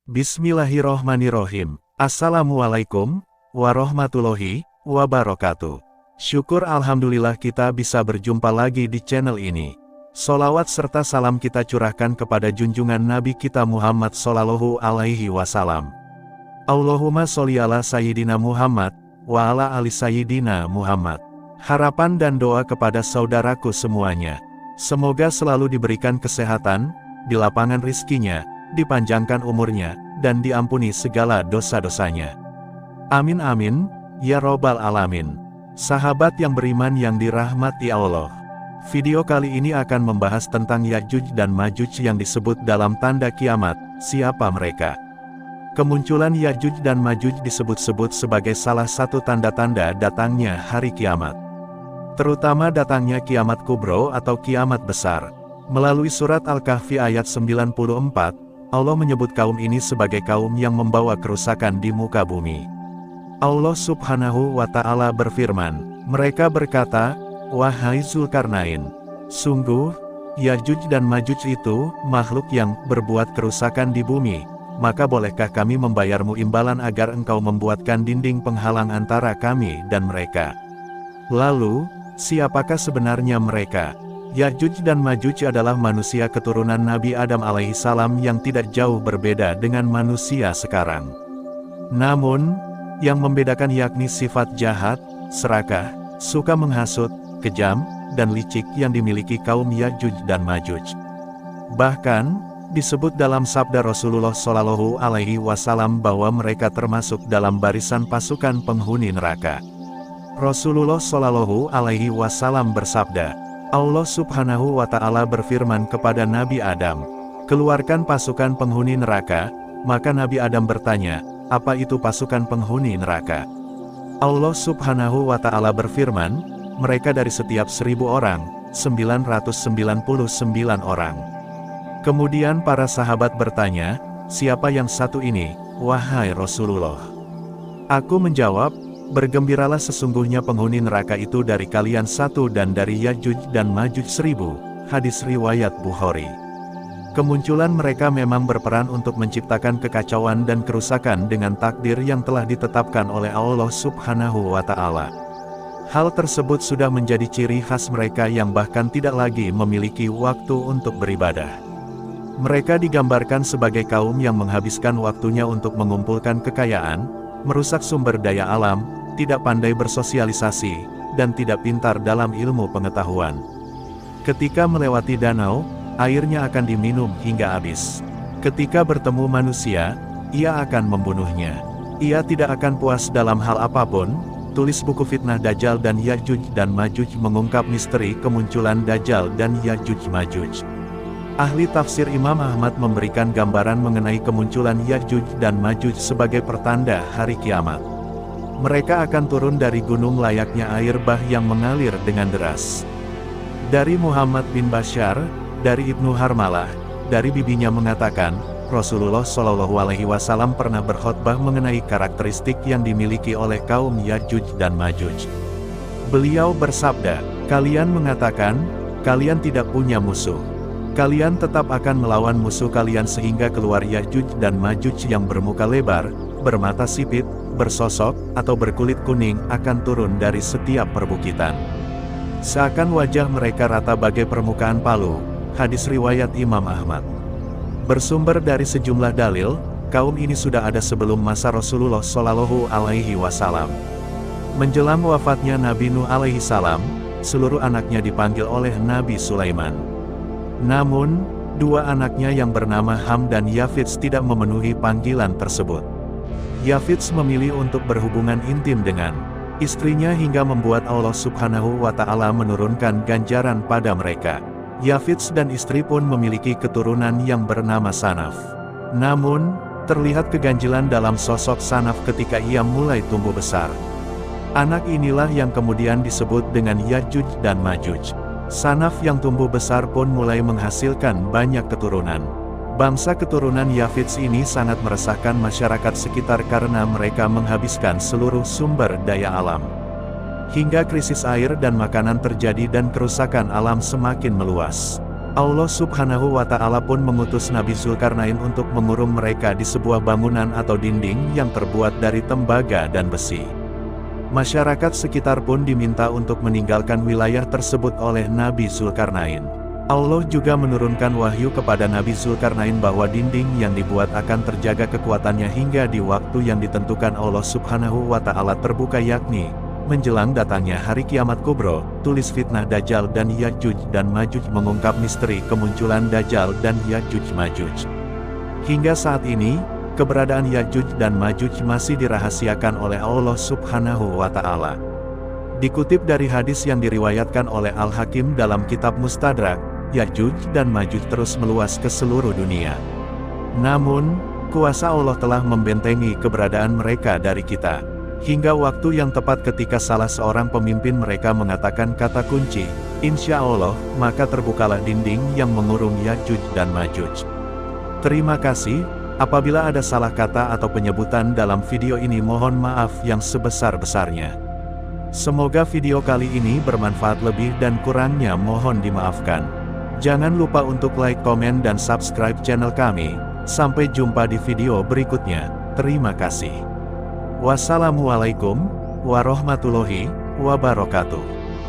Bismillahirrohmanirrohim. Assalamualaikum warahmatullahi wabarakatuh. Syukur alhamdulillah kita bisa berjumpa lagi di channel ini. Sholawat serta salam kita curahkan kepada junjungan Nabi kita Muhammad Sallallahu Alaihi Wasallam. Allahumma sholli ala Sayyidina Muhammad wa ala ali Sayyidina Muhammad. Harapan dan doa kepada saudaraku semuanya. Semoga selalu diberikan kesehatan, dilapangkan rizkinya, dipanjangkan umurnya, dan diampuni segala dosa-dosanya. Amin amin, ya robbal alamin. Sahabat yang beriman yang dirahmati Allah. Video kali ini akan membahas tentang Ya'juj dan Ma'juj yang disebut dalam tanda kiamat. Siapa mereka? Kemunculan Ya'juj dan Ma'juj disebut-sebut sebagai salah satu tanda-tanda datangnya hari kiamat. Terutama datangnya kiamat kubro atau kiamat besar. Melalui surat Al-Kahfi ayat 94, Allah menyebut kaum ini sebagai kaum yang membawa kerusakan di muka bumi. Allah Subhanahu wa Ta'ala berfirman, mereka berkata, wahai Zulkarnain, sungguh, Ya'juj dan Ma'juj itu makhluk yang berbuat kerusakan di bumi, maka bolehkah kami membayarmu imbalan agar engkau membuatkan dinding penghalang antara kami dan mereka? Lalu, siapakah sebenarnya mereka? Ya'juj dan Ma'juj adalah manusia keturunan Nabi Adam alaihissalam yang tidak jauh berbeda dengan manusia sekarang. Namun, yang membedakan yakni sifat jahat, serakah, suka menghasut, kejam, dan licik yang dimiliki kaum Ya'juj dan Ma'juj. Bahkan, disebut dalam sabda Rasulullah Shallallahu Alaihi Wasallam bahwa mereka termasuk dalam barisan pasukan penghuni neraka. Rasulullah Shallallahu Alaihi Wasallam bersabda, Allah Subhanahu wa Ta'ala berfirman kepada Nabi Adam, keluarkan pasukan penghuni neraka. Maka Nabi Adam bertanya, apa itu pasukan penghuni neraka? Allah Subhanahu wa Ta'ala berfirman, mereka dari setiap 1000 orang, 999 orang. Kemudian para sahabat bertanya, siapa yang satu ini, wahai Rasulullah? Aku menjawab, bergembiralah sesungguhnya penghuni neraka itu dari kalian satu dan dari Ya'juj dan Ma'juj 1000, hadis riwayat Bukhari. Kemunculan mereka memang berperan untuk menciptakan kekacauan dan kerusakan dengan takdir yang telah ditetapkan oleh Allah Subhanahu wa Ta'ala. Hal tersebut sudah menjadi ciri khas mereka yang bahkan tidak lagi memiliki waktu untuk beribadah. Mereka digambarkan sebagai kaum yang menghabiskan waktunya untuk mengumpulkan kekayaan, merusak sumber daya alam, tidak pandai bersosialisasi, dan tidak pintar dalam ilmu pengetahuan. Ketika melewati danau, airnya akan diminum hingga habis. Ketika bertemu manusia, ia akan membunuhnya. Ia tidak akan puas dalam hal apapun. Tulis buku Fitnah Dajjal dan Ya'juj dan Ma'juj mengungkap misteri kemunculan Dajjal dan Ya'juj Ma'juj. Ahli tafsir Imam Ahmad memberikan gambaran mengenai kemunculan Ya'juj dan Ma'juj sebagai pertanda hari kiamat. Mereka akan turun dari gunung layaknya air bah yang mengalir dengan deras. Dari Muhammad bin Bashar, dari Ibnu Harmalah, dari bibinya mengatakan, Rasulullah Shallallahu Alaihi Wasallam pernah berkhutbah mengenai karakteristik yang dimiliki oleh kaum Ya'juj dan Ma'juj. Beliau bersabda, kalian mengatakan, kalian tidak punya musuh. Kalian tetap akan melawan musuh kalian sehingga keluar Ya'juj dan Ma'juj yang bermuka lebar, bermata sipit, bersosok, atau berkulit kuning akan turun dari setiap perbukitan. Seakan wajah mereka rata bagai permukaan palu, hadis riwayat Imam Ahmad. Bersumber dari sejumlah dalil, kaum ini sudah ada sebelum masa Rasulullah Shallallahu Alaihi Wasallam. Menjelang wafatnya Nabi Nuh alaihi salam, seluruh anaknya dipanggil oleh Nabi Sulaiman. Namun, dua anaknya yang bernama Ham dan Yafits tidak memenuhi panggilan tersebut. Yafits memilih untuk berhubungan intim dengan istrinya hingga membuat Allah Subhanahu wa Ta'ala menurunkan ganjaran pada mereka. Yafits dan istri pun memiliki keturunan yang bernama Sanaf. Namun, terlihat keganjilan dalam sosok Sanaf ketika ia mulai tumbuh besar. Anak inilah yang kemudian disebut dengan Ya'juj dan Ma'juj. Sanaf yang tumbuh besar pun mulai menghasilkan banyak keturunan. Bangsa keturunan Yafits ini sangat meresahkan masyarakat sekitar karena mereka menghabiskan seluruh sumber daya alam. Hingga krisis air dan makanan terjadi dan kerusakan alam semakin meluas. Allah Subhanahu wa Ta'ala pun mengutus Nabi Zulkarnain untuk mengurung mereka di sebuah bangunan atau dinding yang terbuat dari tembaga dan besi. Masyarakat sekitar pun diminta untuk meninggalkan wilayah tersebut oleh Nabi Zulkarnain. Allah juga menurunkan wahyu kepada Nabi Zulkarnain bahwa dinding yang dibuat akan terjaga kekuatannya hingga di waktu yang ditentukan Allah Subhanahu wa Ta'ala terbuka, yakni menjelang datangnya hari kiamat kubro. Tulis fitnah Dajjal dan Ya'juj dan Ma'juj, mengungkap misteri kemunculan Dajjal dan Ya'juj Ma'juj. Hingga saat ini, keberadaan Ya'juj dan Ma'juj masih dirahasiakan oleh Allah Subhanahu wa Ta'ala. Dikutip dari hadis yang diriwayatkan oleh Al-Hakim dalam kitab Mustadrak, Ya'juj dan Ma'juj terus meluas ke seluruh dunia. Namun, kuasa Allah telah membentengi keberadaan mereka dari kita. Hingga waktu yang tepat ketika salah seorang pemimpin mereka mengatakan kata kunci, "Insya Allah," maka terbukalah dinding yang mengurung Ya'juj dan Ma'juj. Terima kasih. Apabila ada salah kata atau penyebutan dalam video ini, mohon maaf yang sebesar-besarnya. Semoga video kali ini bermanfaat, lebih dan kurangnya mohon dimaafkan. Jangan lupa untuk like, komen, dan subscribe channel kami. Sampai jumpa di video berikutnya. Terima kasih. Wassalamualaikum warahmatullahi wabarakatuh.